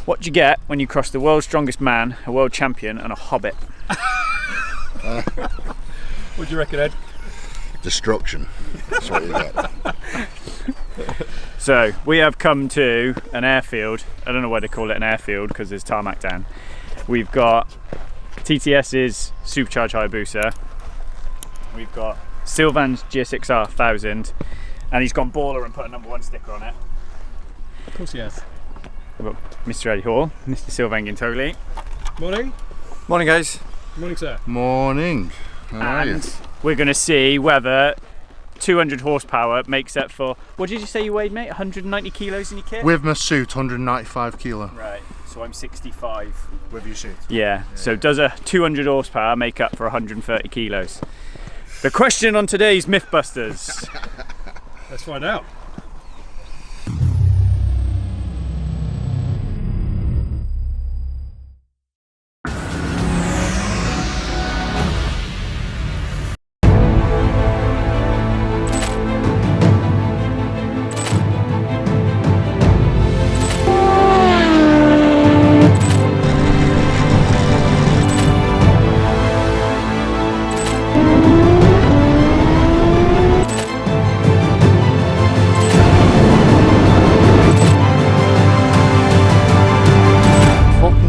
What do you get when you cross the world's strongest man, a world champion, and a hobbit? What do you reckon, Ed? Destruction. That's what you get. So we have come to an airfield. I don't know why they call it an airfield because there's tarmac down. We've got TTS's supercharged Hayabusa. We've got Sylvain's GSXR 1000, and he's gone baller and put a #1 sticker on it. Of course he has. We've got Mr. Eddie Hall, Mr. Sylvain Guintoli. Morning. Morning, guys. Morning, sir. Morning. How are you? And we're going to see whether 200 horsepower makes up for, what did you say you weighed, mate? 190 kilos in your kit? With my suit, 195 kilo. Right, so I'm 65. With your suit? Yeah, so does a 200 horsepower make up for 130 kilos? The question on today's Mythbusters. Let's find out.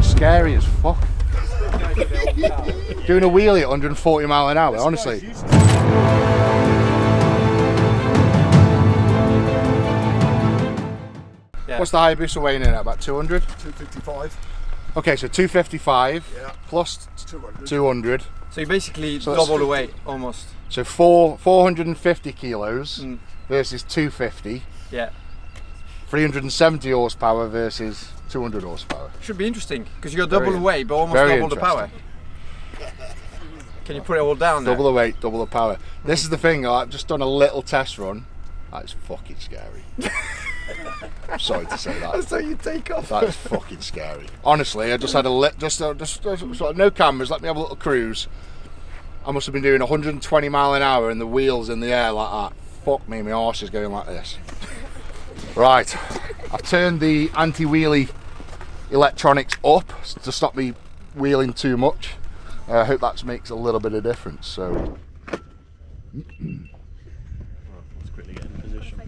Scary as fuck. Doing a wheelie at 140 mile an hour, honestly. Yeah. What's the Hayabusa weighing in at? About 200? 255. Okay, so 255 plus 200. So you basically So that's double the weight, almost. So 450 kilos Mm. versus 250. Yeah. 370 horsepower versus 200 horsepower. Should be interesting, because you got double Very- the weight, but almost very double the power. Can you put it all down there? Double the weight, double the power. This is the thing, I've just done a little test run. That's fucking scary. I'm sorry to say that. So you take off. That's fucking scary. Honestly, I just had just sort of no cameras, let me have a little cruise. I must have been doing 120 mile an hour and the wheels in the air like that. Fuck me, my arse is going like this. Right, I've turned the anti-wheelie electronics up to stop me wheeling too much. I hope that makes a little bit of difference. So, Let's quickly get in position.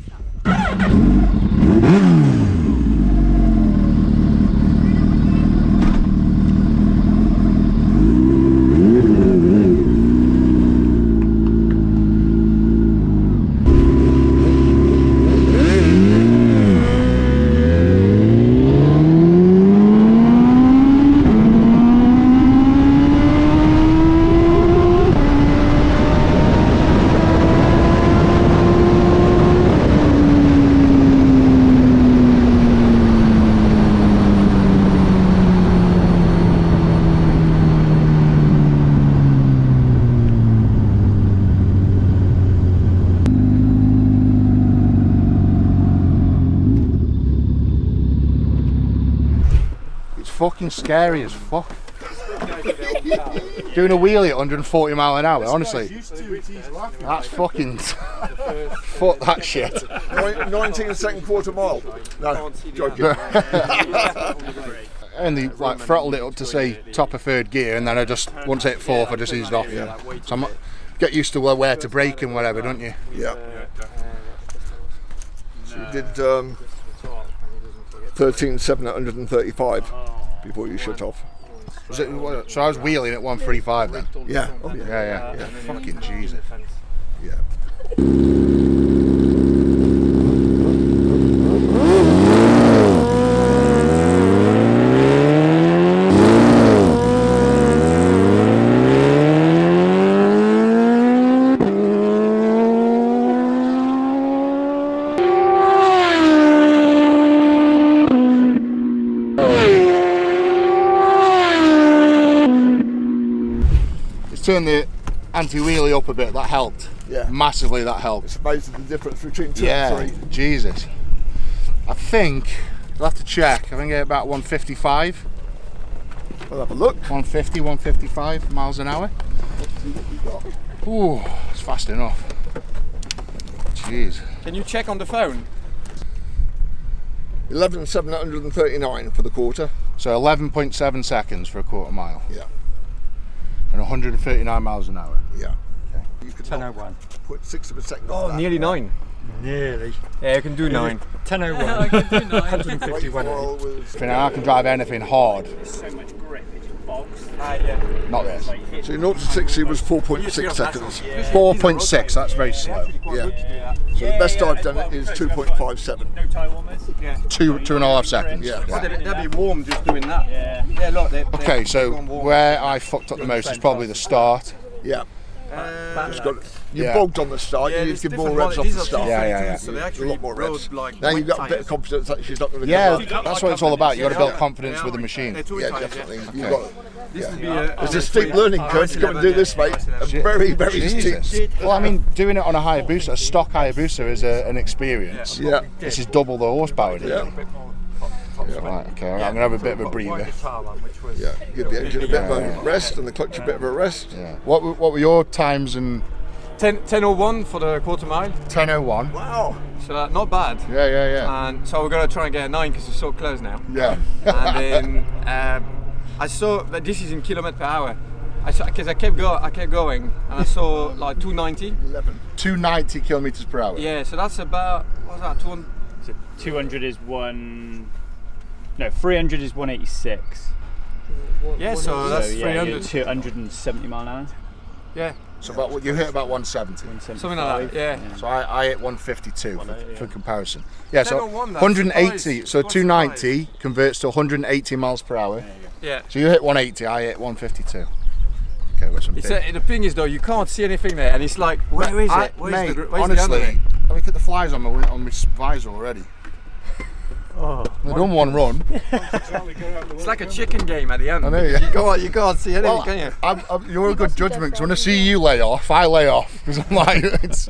fucking scary as fuck. Doing a wheelie at 140 mile an hour, honestly. That's fucking... fuck that shit. 19 quarter mile. No, joking. Only like throttled it up to say top of third gear, and then I just, once it hit fourth, I just eased off. Yeah. So I'm, get used to where to brake and whatever, don't you? Yeah. So you did 13.7 at 135 before you shut off. Was it, so I was wheeling at 135 then? Yeah. Oh, yeah. Yeah. Fucking Jesus. Yeah. Turn the anti-wheelie up a bit, that helped. Yeah. Massively, that helped. It's amazing the difference between 2 and 3. Jesus. I think, I'll have to check, I think it's about 155. We'll have a look. 150, 155 miles an hour. Ooh, it's fast enough. Jeez. Can you check on the phone? 11,739 for the quarter. So 11.7 seconds for a quarter mile. Yeah. And 139 miles an hour. Yeah. You could 10:01. put 6 of a second Oh, off that. nearly 9. Nearly. Yeah, you can do 9. 10:01. 151. Well, was- I think I can drive anything hard. So much grip, it just bogs. Yeah. Not this. So 0 to 60 was 4.6 seconds. 4.6, that's very slow. Yeah. So the best I've done is 2.57. No tie warmers. 2.5 seconds. Yeah. They'd be warm just doing that. Yeah. Yeah, look. Okay, so where I fucked up the most is probably the start. Yeah. Just got, you Yeah. bogged on the start. you need to give more revs off the start. Yeah. So they A actually lot more revs. rode like Now you've got a wet bit of tyres. confidence that she's not going to Yeah, come that's what it's all about. You got to build confidence with the machine. They're two Yeah, tyres, definitely. yeah. You've got, This would be a, there's a steep learning curve to come and do this, mate. A very, very Jesus. steep. Well, I mean, doing it on a Hayabusa, a stock Hayabusa is an experience. Yeah. This is double the horsepower, Yeah. Right, okay, I'm going to have a bit of a breather. Yeah. Give the engine a bit of a rest and the clutch a bit of a rest. Yeah. What were your times in 10:01 for the quarter mile. 10:01? Wow. So not bad. Yeah. And so we're gonna try and get a 9 because it's so close now. Yeah. And then I saw that this is in kilometer per hour. Because I kept going, and I saw like 290. 290 kilometers per hour. Yeah, so that's about what's that? 200. So 200 is 300 is 186. Yeah, so that's So yeah, 300. you're 270 mile an hour. Yeah, So you hit about 170. 175. something like that. Yeah. So I hit 152 for comparison. Yeah, so 10:01, that's 180. nice. So Quite 290 converts to 180 miles per hour. Yeah. So you hit 180, I hit 152. Okay, what's some It's big? the thing is though, you can't see anything there, and it's like, where is it? Where's mate, where's the honestly, underlay? look at the flies on my visor already. They've done one run. It's like a chicken game at the end. I know, yeah. You can't see anything, Well, can you? you're a good judgment because when I see you lay off, I lay off because I'm like, it's.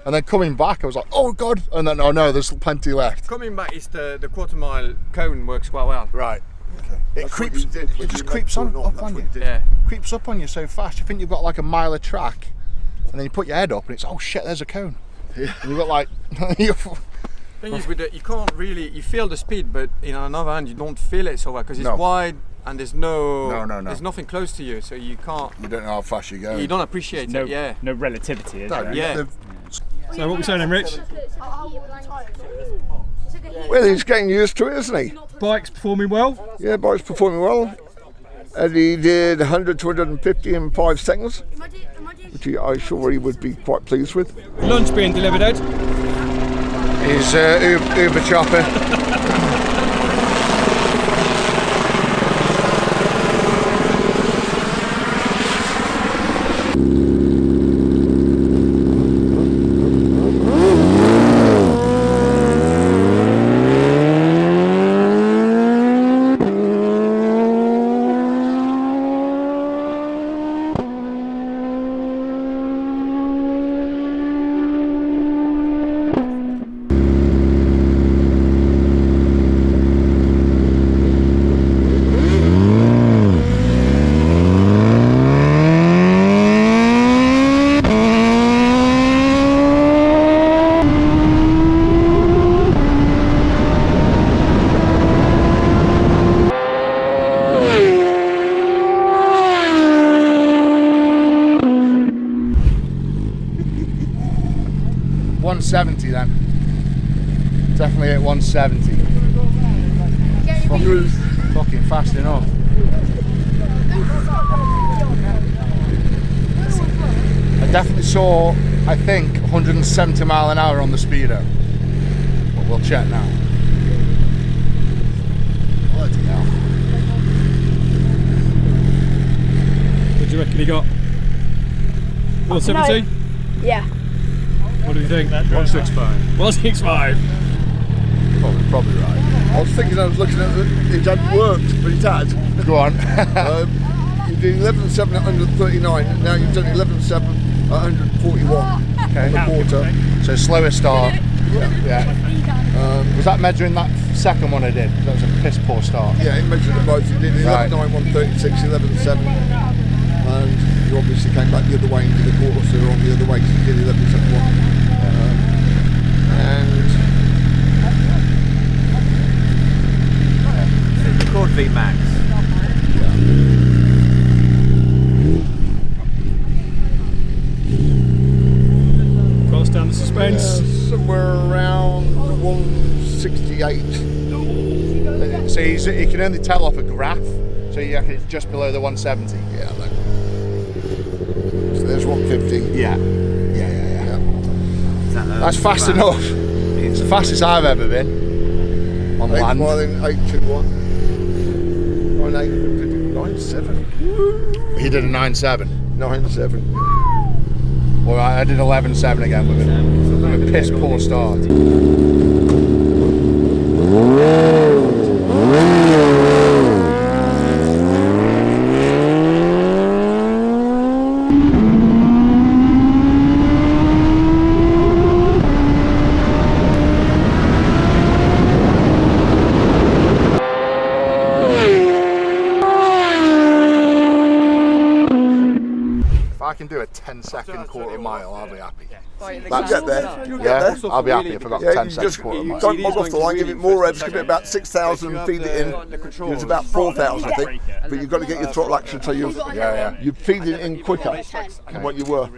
And then coming back, I was like, oh god! And then oh no, there's plenty left. Coming back is the quarter mile cone works quite well. Right. Okay. It creeps. It just creeps up on you. Yeah. Creeps up on you so fast. You think you've got like a mile of track, and then you put your head up, and it's oh shit, there's a cone. Yeah. And you've got like. Thing is, you can't really, you feel the speed, but on another hand, you don't feel it so well because it's No. wide and there's no, No. there's nothing close to you, so you can't, You don't know how fast you go. you don't appreciate No, it. Yeah. no relativity, is No, there? Yeah. So what we saying then, Rich? Well, he's getting used to it, isn't he? Bike's performing well. Yeah, bike's performing well. And he did 100 to 150 in 5 seconds, which I'm sure he would be quite pleased with. Lunch being delivered, Ed. Is Uber chopper. .170 then. Definitely at 170. Fucking fast enough. I definitely saw, I think, 170 mile an hour on the speedo. But we'll check now. Bloody hell. What do you reckon he got? 170? Yeah. What do you think? 165. 165. Probably right. I was thinking, I was looking at it hadn't worked, but it had. Go on. You did 11.7 at 139, and now you've done 11.7 at 141 on the quarter. So slower start. Yeah. Was that measuring that second one I did? That was a piss poor start. Yeah, he measured them both. You did 11.9, 136, 11.7, and you obviously came back the other way and did a quarter, so you're on the other way because you did 11.71. And speed max. Cross down the suspense. Somewhere around 168. So you can only tell off a graph, so you reckon it's just below the 170. Yeah, so there's 150. Yeah. Is that That's fast enough. It's the fastest I've ever been on land. 821. 97. He did a 9.7. 97. Well, I did 11.7 again with him. A piss poor start. If I can do a 10-second quarter mile, I'll be happy. You'll get there. You'll get Yeah, there. I'll be happy if I got Yeah, 10 you seconds just quarter mile. don't bog off the line, give it more revs, give it about 6,000, feed it in. It's about 4,000, I think. But you've got to get your throttle action so you feed it in quicker than what you were.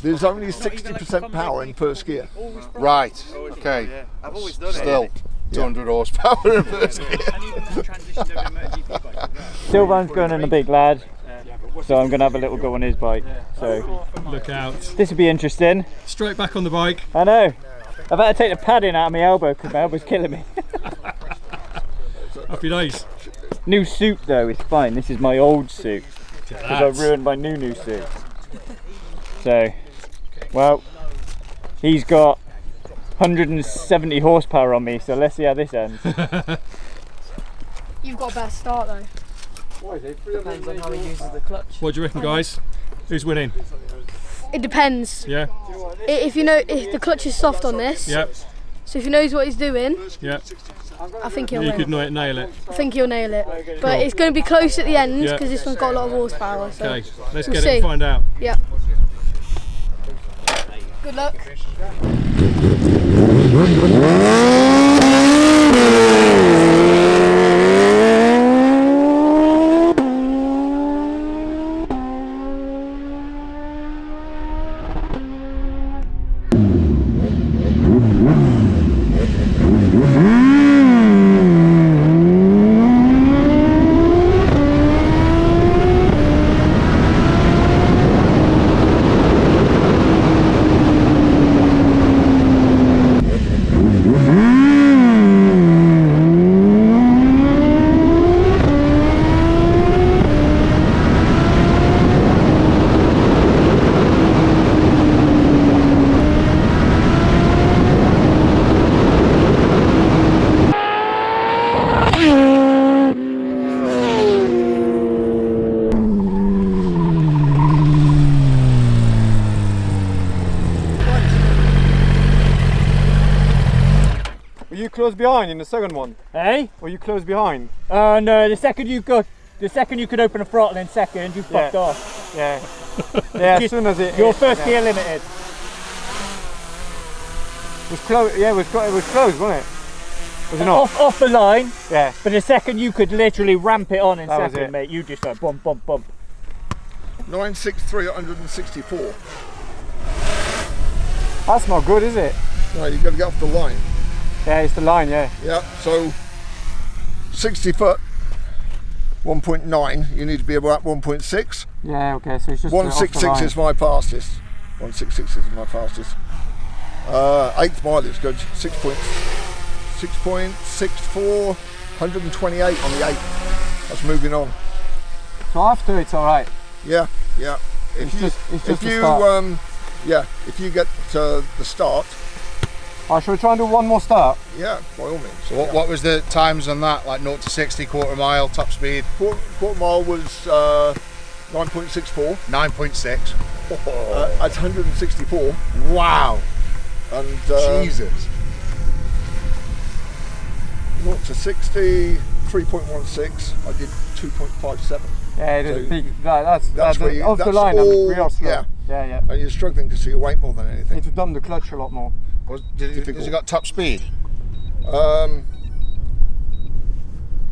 There's only 60% power in first gear. Right, okay. Still 200 horsepower in first gear. Sylvain's going in a big lad, so I'm going to have a little go on his bike. So Look out. this will be interesting. Straight back on the bike. I know. I've had to take the padding out of my elbow because my elbow's killing me. Happy days. New suit though, it's fine. This is my old suit because I ruined my new suit. So, well, he's got 170 horsepower on me, so let's see how this ends. You've got a better start though. Depends on how he uses the clutch. What do you reckon, guys? Who's winning? It depends. Yeah? If you know, if the clutch is soft on this, Yep. so if he knows what he's doing, Yep. I think he'll You win. could nail it. I think he'll nail it. But it's going to be close at the end Yeah. because this one's got a lot of horsepower. So Okay, let's we'll get see. it and find out. Yeah. Good luck. Were you close behind in the second one? Hey? Were you close behind? No, the second you could open a throttle in second, you fucked off. Yeah. Yeah, as soon as it Your hit, first yeah. gear limited. was close. Yeah, it was close, wasn't it? Was it not? Off the line, Yeah. but the second you could literally ramp it on in That was second, it. mate, you just like bump, bump, bump. 963 at 164. That's not good, is it? No, you've got to get off the line. Yeah, it's the line. Yeah. Yeah, so 60 foot, 1.9, you need to be about 1.6. Yeah. Okay. So it's just 166 is my fastest. 166 is my fastest. Eighth mile is good. 6.64, 128 on the 8th. That's moving on. So after it's all right. Yeah, yeah. It's just the if you start. yeah, if you get the start, Shall we try and do one more start? yeah, by all means. So what was the times on that? Like 0 to 60, quarter mile, top speed? Quarter mile was 9.64 9.6. at 164, Wow. and Jesus. 0 to 60, 3.16. I did 2.57. Yeah, it is So big. That's where you, off that's the line. all, We are slow. yeah, Yeah. and you're struggling because of your weight more than anything. Need to dumb the clutch a lot more. Has it got top speed?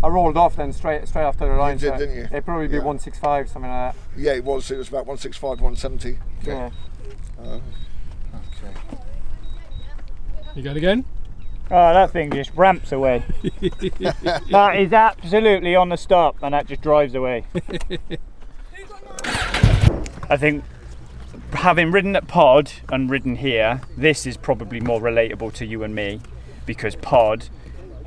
I rolled off then straight after the line. You did, didn't you? It'd probably be 165, something like that. Yeah, it was about 165, 170. Yeah. Okay. You going again? Oh, that thing just ramps away. That is absolutely on the stop, and that just drives away. I think having ridden at Pod and ridden here, this is probably more relatable to you and me, because Pod,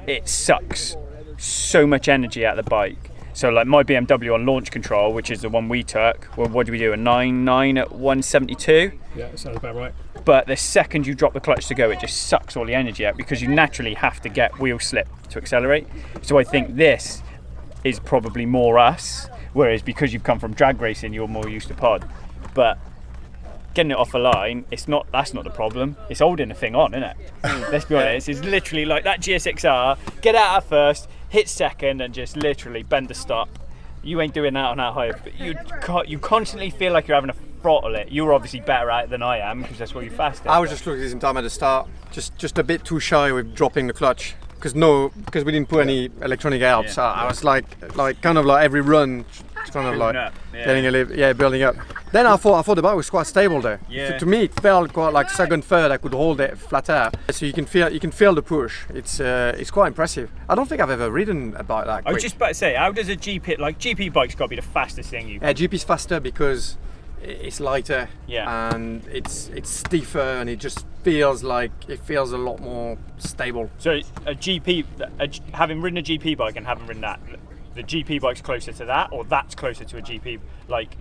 it sucks so much energy out of the bike. So like my BMW on launch control, which is the one we took, well, what did we do, a 9.9 at 172? Yeah, that sounds about right. But the second you drop the clutch to go, it just sucks all the energy out, because you naturally have to get wheel slip to accelerate. So I think this is probably more us, whereas because you've come from drag racing, you're more used to Pod. But getting it off a line, that's not the problem. It's holding the thing on, isn't it? Let's be honest, it's literally like that GSX-R, get out at first, hit second, and just literally bend the stop. You ain't doing that on that high, but you constantly feel like you're having to throttle it. You're obviously better at it than I am, because that's what you're faster. I was just looking at this time at the start, just a bit too shy with dropping the clutch, because we didn't put any electronic help. So I was like kind of like every run, it's kind of like getting a little, building up. Then I thought the bike was quite stable there. Yeah. To me, it felt quite like second, third. I could hold it flat out, so you can feel the push. It's quite impressive. I don't think I've ever ridden a bike that quick. I was just about to say, how does a GP bike's got to be the fastest thing you can? GP's faster because it's lighter, Yeah. and it's stiffer, and it just feels like it feels a lot more stable. So having ridden a GP bike and having ridden that, the GP bike's closer to that, or that's closer to a GP, like,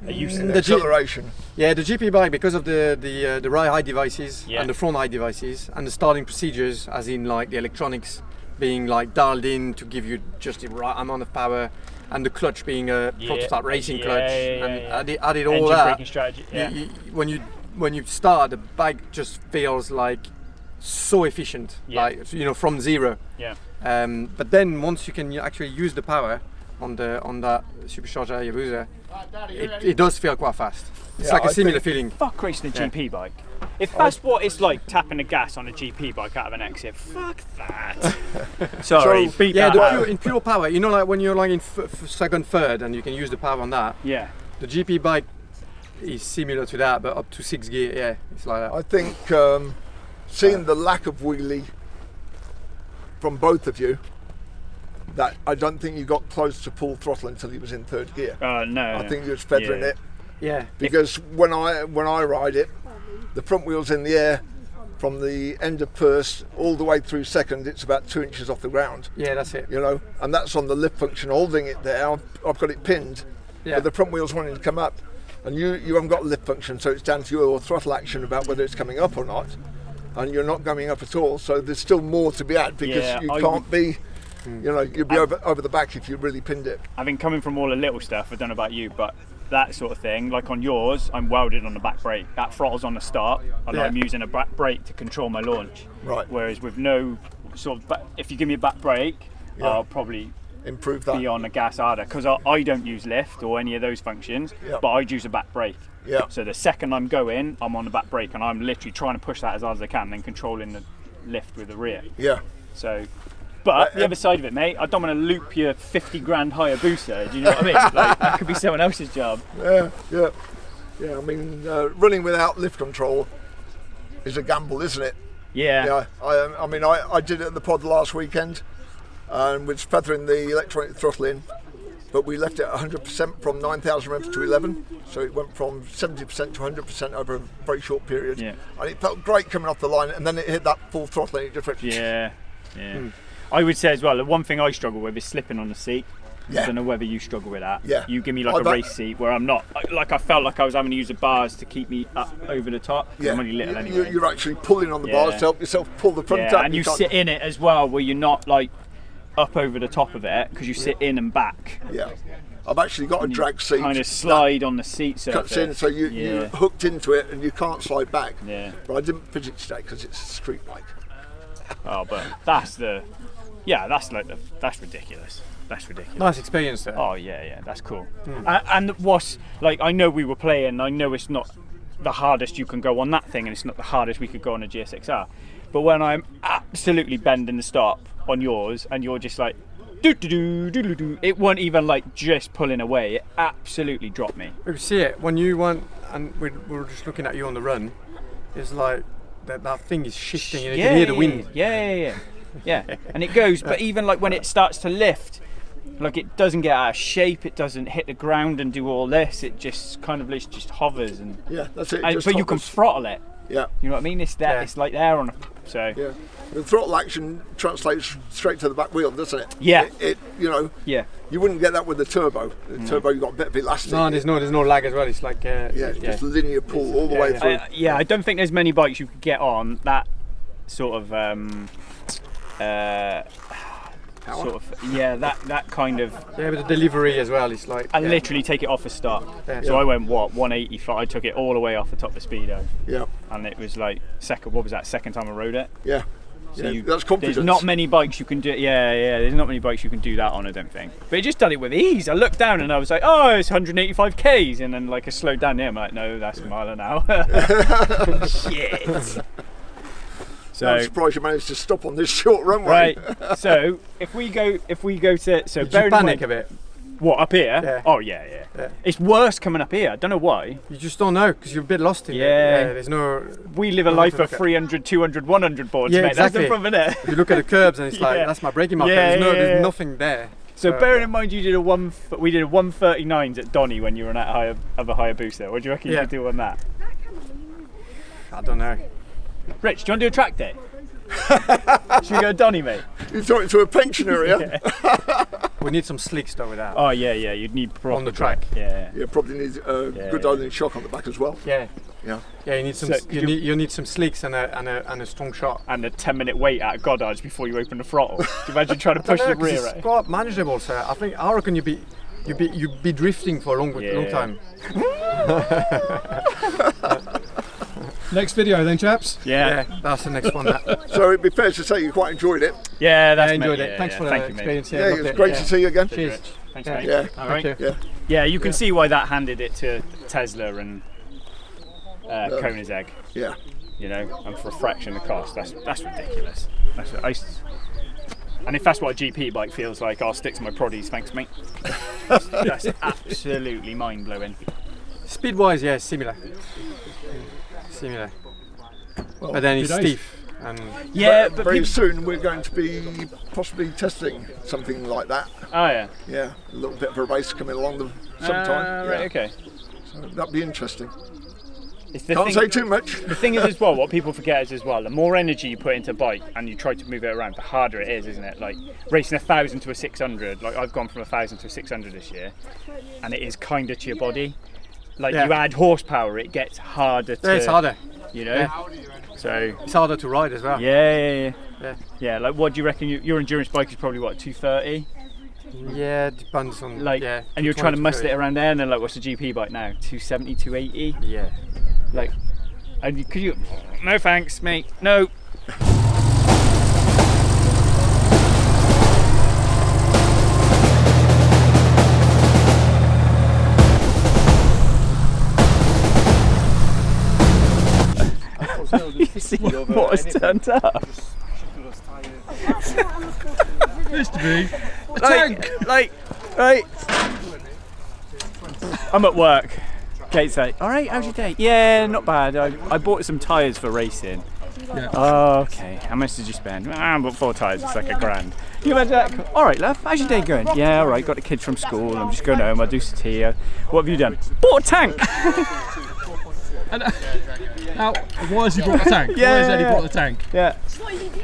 are you The acceleration. Yeah, the GP bike, because of the right height devices and the front height devices and the starting procedures, as in like the electronics being like dialed in to give you just the right amount of power, and the clutch being a prototype racing clutch, and added all engine that. braking strategy. When you start, the bike just feels like so efficient, like from zero. Yeah. But then once you can actually use the power on that supercharged Hayabusa, it does feel quite fast. It's like a similar feeling. Fuck racing a GP bike. If that's what it's like tapping the gas on a GP bike out of an exit, fuck that. Sorry, beat that out. In pure power, like when you're like in second, third, and you can use the power on that. Yeah. The GP bike is similar to that, but up to 6 gear. Yeah, it's like that. I think seeing the lack of wheelie from both of you, that I don't think you got close to full throttle until he was in third gear. No. I think you was feathering it. Yeah. Because when I ride it, the front wheel's in the air from the end of first all the way through second. It's about 2 inches off the ground. Yeah, that's it. And that's on the lift function, holding it there. I've got it pinned, but the front wheel's wanting to come up, and you haven't got lift function, so it's down to your throttle action about whether it's coming up or not, and you're not coming up at all. So there's still more to be had, because you can't be. You'd be over the back if you really pinned it. I mean, coming from all the little stuff, I don't know about you, but that sort of thing, like on yours, I'm welded on the back brake. That throttle's on the start, and I'm using a back brake to control my launch. Right. Whereas with no sort of, if you give me a back brake, I'll probably improve that. Be on the gas harder, because I don't use lift or any of those functions, but I'd use a back brake. Yeah. So the second I'm going, I'm on the back brake, and I'm literally trying to push that as hard as I can, then controlling the lift with the rear. Yeah. So. But the other side of it, mate, I don't want to loop your 50 grand Hayabusa. Do you know what I mean? Like, that could be someone else's job. Yeah. I mean, running without lift control is a gamble, isn't it? Yeah. I mean, I did it at the pod last weekend, and was feathering the electronic throttle in, but we left it at 100% from 9,000 revs to 11, so it went from 70% to 100% over a very short period. Yeah. And it felt great coming off the line, and then it hit that full throttle, and it just went. Yeah. I would say as well, the one thing I struggle with is slipping on the seat. I don't know whether you struggle with that. Yeah. You give me like a race seat where I'm not, like I felt like I was having to use the bars to keep me up over the top. Yeah. I'm only little anyway. You're actually pulling on the bars to help yourself pull the front up. And you sit in it as well, where you're not like up over the top of it, because you sit in and back. Yeah. I've actually got a drag seat. Kind of slide on the seat surface. Cuts in, so you're hooked into it and you can't slide back. Yeah. But I didn't fidget today because it's a street bike. Oh, but that's ridiculous. That's ridiculous. Nice experience there. Oh yeah, that's cool. And what's like, I know we were playing, I know it's not the hardest you can go on that thing, and it's not the hardest we could go on a GSX-R. But when I'm absolutely bending the stop on yours, and you're just like It wasn't even like just pulling away. It absolutely dropped me. You see it when you went, and we were just looking at you on the run. It's like that thing is shifting, and you can hear the wind. Yeah. And it goes, but even like when it starts to lift, like it doesn't get out of shape. It doesn't hit the ground and do all this. It just kind of just hovers and. Yeah, that's it. But you can throttle it. Yeah. You know what I mean? It's there. Yeah. It's like there on a. So. Yeah. The throttle action translates straight to the back wheel, doesn't it? Yeah. It you know. Yeah. You wouldn't get that with the turbo. The turbo, you got a bit of elastic. No, there's no lag as well. It's like just linear pull all the way through. I don't think there's many bikes you could get on that sort of that kind of. Yeah, but the delivery as well. It's like. I literally take it off a start. Yeah. So I went 185. I took it all the way off the top of Speedo. Yeah. And it was like second time I rode it. Yeah. So that's confidence. There's not many bikes you can do. Yeah. There's not many bikes you can do that on. I don't think. But it just done it with ease. I looked down and I was like, oh, it's 185 k's, and then like I slowed down there. I'm like, no, that's a mile an hour. Shit. So I'm surprised you managed to stop on this short runway. Right. So if we go to Did you panic a bit? What, up here? Yeah. Oh yeah. It's worse coming up here. I don't know why. You just don't know because you're a bit lost in it. Yeah. There's no. We live a life of 300, 200, 100 boards, Yeah, mate. exactly. That's the problem, innit? You look at the curbs and it's like that's my braking marker. There's nothing there. So bearing in mind, we did a 139s at Donny when you were on that other Hayabusa. What do you reckon you could do on that? I don't know. Rich, do you want to do a track day? Should we go to Donny, mate? You're talking to a pensioner, yeah? We need some slicks though with that. Oh yeah, you'd need proper on the track. Yeah. You probably need good idling shock on the back as well. Yeah. Yeah. Yeah, you need some. You need some slicks and a strong shot. And a 10-minute wait at Goddard's before you open the throttle. Can you imagine trying to push the rear? It's quite manageable, sir. I reckon you'd be drifting for a long time. Next video then, chaps. Yeah, that's the next one. So it'd be fair to say you quite enjoyed it. Yeah, I enjoyed it. Thanks for the experience. Yeah, it was great to see you again. Cheers. Thanks, mate. Yeah. All right. Thank you. Yeah, you can see why that handed it to Tesla and Koenigsegg. Yeah. You know, and for a fraction of the cost, that's ridiculous. And if that's what a GP bike feels like, I'll stick to my Proddies, thanks mate. That's absolutely mind blowing. Speed wise, yeah, similar. Well, but then it's stiff. And but very soon we're going to be possibly testing something like that. Oh yeah. Yeah, a little bit of a race coming along sometime. Right, okay. So that'd be interesting. Can't say too much. The thing is as well, what people forget is as well, the more energy you put into a bike and you try to move it around, the harder it is, isn't it? Like racing 1,000 to a 600, like I've gone from 1,000 to a 600 this year, and it is kinder to your body. Like you add horsepower, it gets harder to. Yeah, it's harder. You know. So it's harder to ride as well. Yeah. Like, what do you reckon? Your endurance bike is probably what, 230? Yeah, depends on. Like, and you're trying to muscle it around there, and then like, what's the GP bike now? 270, 280? Yeah. Like, and could you? No thanks, mate. No. You see what has turned up? Used to be a tank. Like, right. I'm at work. Kate's like, all right, how's your day? Yeah, not bad. I bought some tyres for racing. Yeah. Oh, okay. How much did you spend? I bought 4 tyres. It's like £1,000. You imagine that? All right, love. How's your day going? Yeah, all right. Got the kids from school. I'm just going home. I'll do some tea. What have you done? Bought a tank. And, now, why has he brought the tank? Why has Eddie brought the tank? Yeah.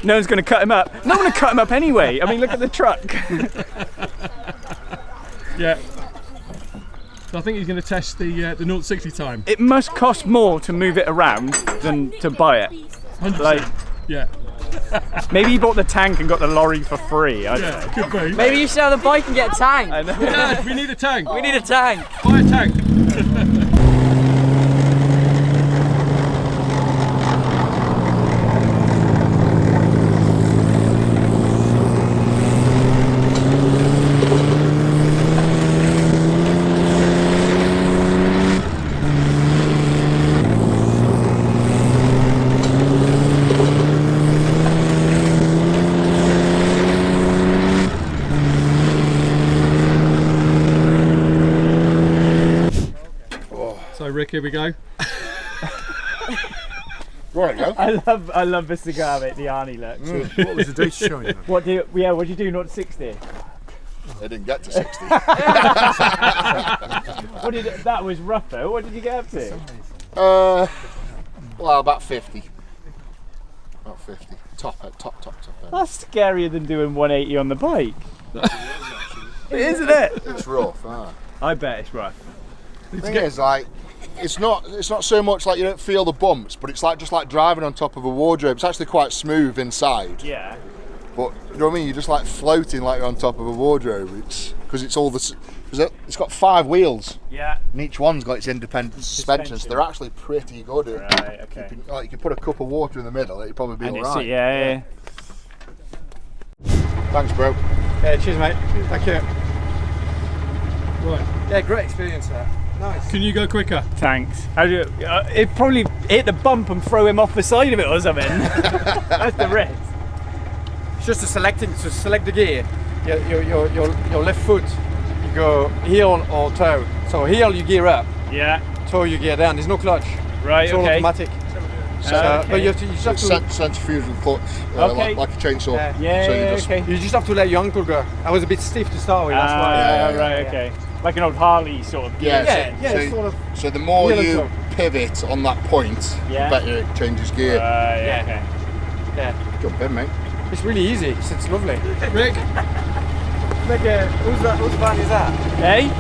No one's going to cut him up. No one will cut him up anyway. I mean, look at the truck. Yeah. So I think he's going to test the 0-60 time. It must cost more to move it around than to buy it. 100%. Like, yeah. Maybe he bought the tank and got the lorry for free. I don't know. Could be. Maybe you sell the bike and get a tank. I know. Dad, we need a tank. We need a tank. Buy a tank. Rick, here we go. Right, go. I love the cigar bit, the Arnie look. What was the data showing? What do you do? 0 to 60? They didn't get to 60. That was rough though. What did you get up to? Well, about 50. About 50. Top end. That's scarier than doing 180 on the bike. Isn't it? It's rough. I bet it's rough. The thing is, like, it's not so much like you don't feel the bumps, but it's like just like driving on top of a wardrobe. It's actually quite smooth inside. Yeah. But you know what I mean? You're just like floating like you're on top of a wardrobe. Because it's got 5 wheels. Yeah. And each one's got its independent suspension. So they're actually pretty good at Right. Okay. keeping, like, you could put a cup of water in the middle, it'd probably be alright. Yeah. Thanks, bro. Yeah, cheers, mate. Thank you. Right. Yeah, great experience there. Nice. Can you go quicker? Thanks. It probably hit the bump and throw him off the side of it or something. That's the risk. It's just select the gear. Your left foot, you go heel or toe. So heel you gear up, Yeah. toe you gear down. There's no clutch. Right. It's all Okay. automatic. Okay. But you just have to. Centrifugal clutch, Okay. like a chainsaw. Yeah. So you just, Okay. You just have to let your ankle go. I was a bit stiff to start with. That's why. Right. Okay. Like an old Harley sort of. Yeah, It's sort of. So the more Heel and you toe. pivot on that point, Yeah. the better it changes gear. Okay. Yeah. Jump in, mate. It's really easy. It's lovely. Rick? Whose van is that? Hey.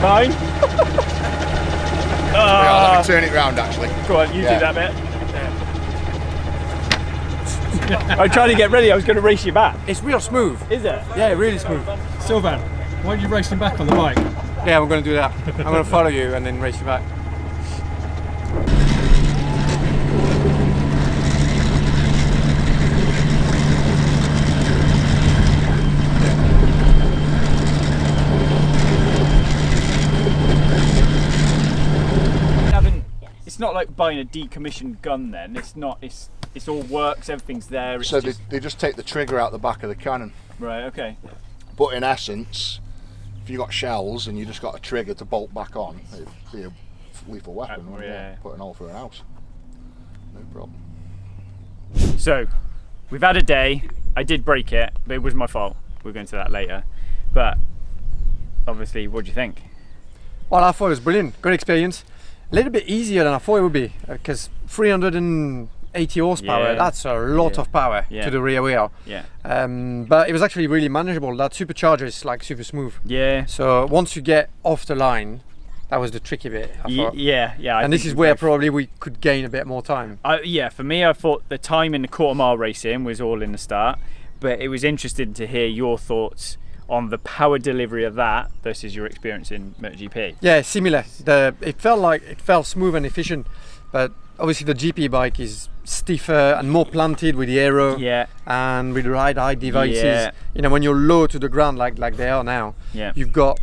Mine. Yeah, let me turn it round actually. Go on, you Yeah. do that bit. I'm trying to get ready. I was going to race you back. It's real smooth. Is it? Yeah, really smooth. Sylvain, why don't you race him back on the bike? Yeah, I'm going to do that. I'm going to follow you and then race you back. It's not like buying a decommissioned gun. Then it's not. It's all works. Everything's there. It's So just, they just take the trigger out the back of the cannon. right. Okay. But in essence, if you got shells and you just got a trigger to bolt back on, it'd be a lethal weapon. Wouldn't yeah. it? Put an hole through an house. No problem. So we've had a day. I did break it, but it was my fault. We'll go into that later. But obviously, what do you think? Well, I thought it was brilliant. Good experience. A little bit easier than I thought it would be because 380 horsepower, Yeah. that's a lot of power Yeah. to the rear wheel. Yeah. But it was actually really manageable. That supercharger is like super smooth. Yeah. So once you get off the line, that was the tricky bit, I thought. Yeah. I And this think is we where both- probably we could gain a bit more time. Yeah, for me, I thought the time in the quarter mile racing was all in the start, but it was interesting to hear your thoughts on the power delivery of that versus your experience in MotoGP. Yeah, similar. It felt smooth and efficient, but obviously the GP bike is stiffer and more planted with the aero Yeah. and with the ride height devices. Yeah. You know, when you're low to the ground like they are now, Yeah. you've got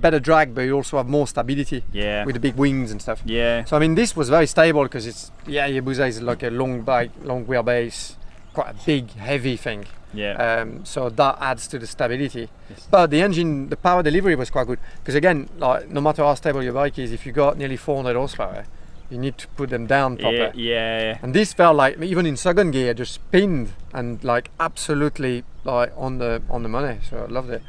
better drag, but you also have more stability Yeah. with the big wings and stuff. Yeah. So I mean, this was very stable because Hayabusa is like a long bike, long wheelbase, quite a big, heavy thing. Yeah. So that adds to the stability. But the engine, the power delivery was quite good because again, like no matter how stable your bike is, if you got nearly 400 horsepower, you need to put them down proper. Yeah. And this felt like even in second gear, just spinned and like absolutely like on the money. So I loved it.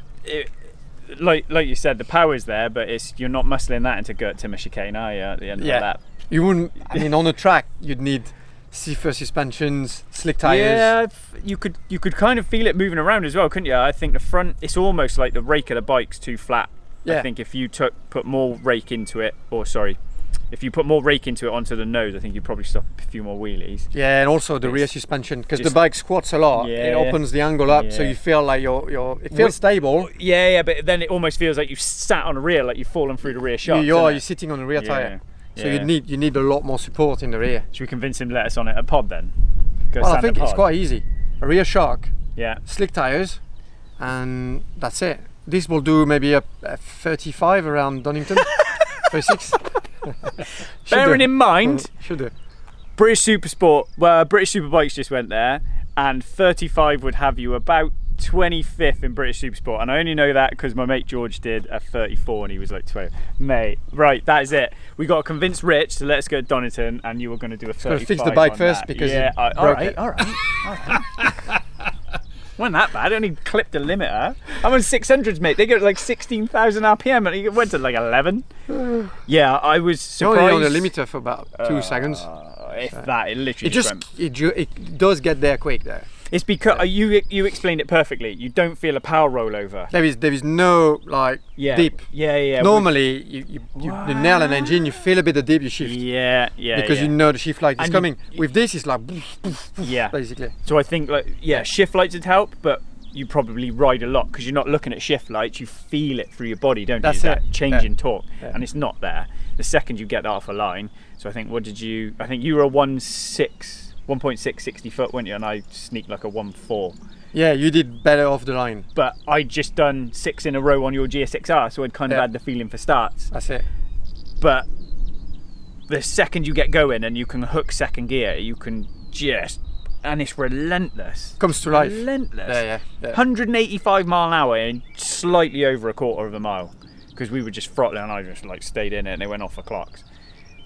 Like you said, the power's there, but you're not muscling that into Gert Timmer chicane, are you? At the end of the lap. You wouldn't. I mean, on a track, you'd need stiffer suspensions, slick tires. Yeah, you could kind of feel it moving around as well, couldn't you? I think the front, it's almost like the rake of the bike's too flat. Yeah. I think if you put more rake into it, if you put more rake into it onto the nose, I think you'd probably stop a few more wheelies. Yeah, and also the rear suspension because the just- bike squats a lot. Yeah. It opens the angle up, so Yeah. you feel like it feels stable. Yeah, but then it almost feels like you've sat on a rear, like you've fallen through the rear shocks. You're sitting on a rear tire, so Yeah. you need a lot more support in the rear. Should we convince him to let us on it at pod then? Go Well, I stand think at it's pod. quite easy. A rear shock, Yeah. slick tires, and that's it. This will do maybe a 35 around Donington, 36. Bearing in mind, should do. British Superbikes just went there, and 35 would have you about 25th in British Supersport, and I only know that because my mate George did a 34 and he was like 12. Mate, right, that is it. We got to convince Rich to let us go to Donington, and you were going to do a 35. Got to fix the bike on first that. because yeah, you all broke right, it. all right. Wasn't that bad? I only clipped the limiter. I'm on 600s, mate. They go like 16,000 RPM, and it went to like 11. Yeah, I was surprised. You're only on the limiter for about 2 seconds. If that, it literally just went. It does get there quick there. It's because you explained it perfectly. You don't feel a power rollover. There is no like dip. Yeah. Normally you nail an engine, you feel a bit of dip, you shift. Yeah. Because you know the shift light is coming. With this, it's like yeah, basically. So I think shift lights would help, but you probably ride a lot because you're not looking at shift lights. You feel it through your body, don't That's you? it. That change in torque, Yeah. and it's not there. The second you get that off a line. So I think I think you were a 1.6 60 foot, weren't you? And I sneaked like a 1.4. Yeah, you did better off the line. But I'd just done 6 in a row on your GSXR, so I'd kind of had the feeling for starts. That's it. But the second you get going and you can hook second gear, you can just, and it's relentless. Comes to life. Relentless. Yeah. 185 mile an hour in slightly over a quarter of a mile, because we were just throttling and I just like stayed in it and they went off for clocks.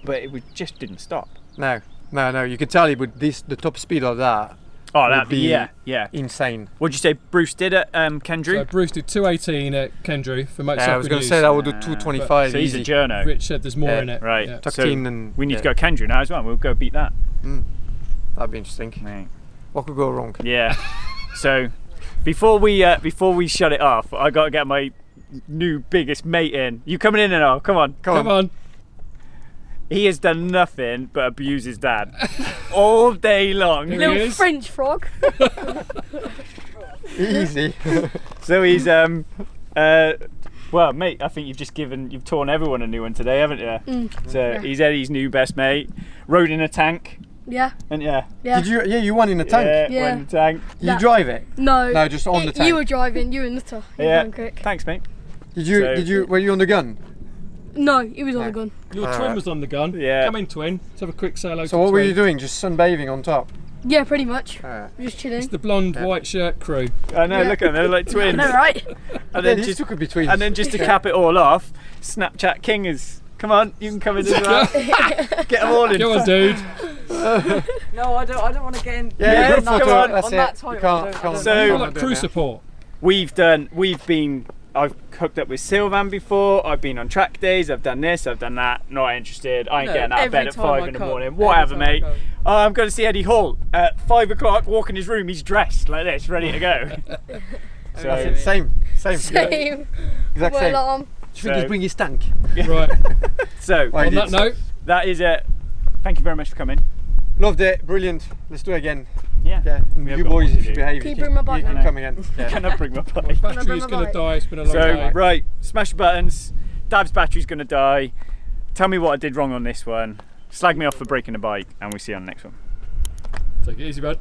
But just didn't stop. No. You can tell it with the top speed of that. Oh, that'd be yeah. insane. What'd you say Bruce did at Kendrew? So Bruce did 218 at Kendrew for motorcycle. Yeah, I was going to say that would do 225. So he's easy. a journo. Rich said there's more in it. Right. Yeah. So and we need to go Kendrew now as well. We'll go beat that. That'd be interesting. Right. What could go wrong? Yeah. So before we shut it off, I got to get my new biggest mate in. You coming in now? Come on. He has done nothing but abuse his dad all day long. Little French frog. Easy. So he's well, mate, I think you've torn everyone a new one today, haven't you? So he's Eddie's new best mate. Rode in a tank. Yeah. And yeah. Did you? Yeah, you won in a tank. Yeah. Went in the tank. Did you drive it? No. No, just on the tank. You were driving. You were Nutter. Yeah. Quick. Thanks, mate. Did you? Were you on the gun? No, he was on the gun. Your twin was on the gun. Yeah. Come in, twin. Let's have a quick say hello. So what were you doing? Just sunbathing on top? Yeah, pretty much. Just chilling. It's the blonde white shirt crew. I know. Look at them. They're like twins. I know, right? And then these two could be twins. And then just to cap it all off, Snapchat King is. Come on, you can come in as well. Get them all in. Go on, dude. No, I don't want to get in. Yeah, good come photo. on. That's On it. that title, You can't. I don't- can't So- I feel can't like do crew it now. support. I've hooked up with Sylvain before. I've been on track days. I've done this. I've done that. Not interested. I ain't No, getting out of every bed at time 5 I in the come. morning. Every Whatever, time I mate. come. Oh, I'm going to see Eddie Hall at 5 o'clock. Walk in his room. He's dressed like this, ready to go. That's So it. Same. Same. Exact What same. alarm? Should we just bring his tank? Right. so Right. On that note, that is it. Thank you very much for coming. Loved it. Brilliant. Let's do it again. Yeah. Yeah. And We have you got boys, more to if you do. behave, Can you bring my bike you now? can come again. Yeah. Can I bring my bike? battery's bring my going to bike? die. It's been a long So day. right, smash the buttons. Dab's battery's going to die. Tell me what I did wrong on this one. Slag me off for breaking the bike, and we'll see you on the next one. Take it easy, bud.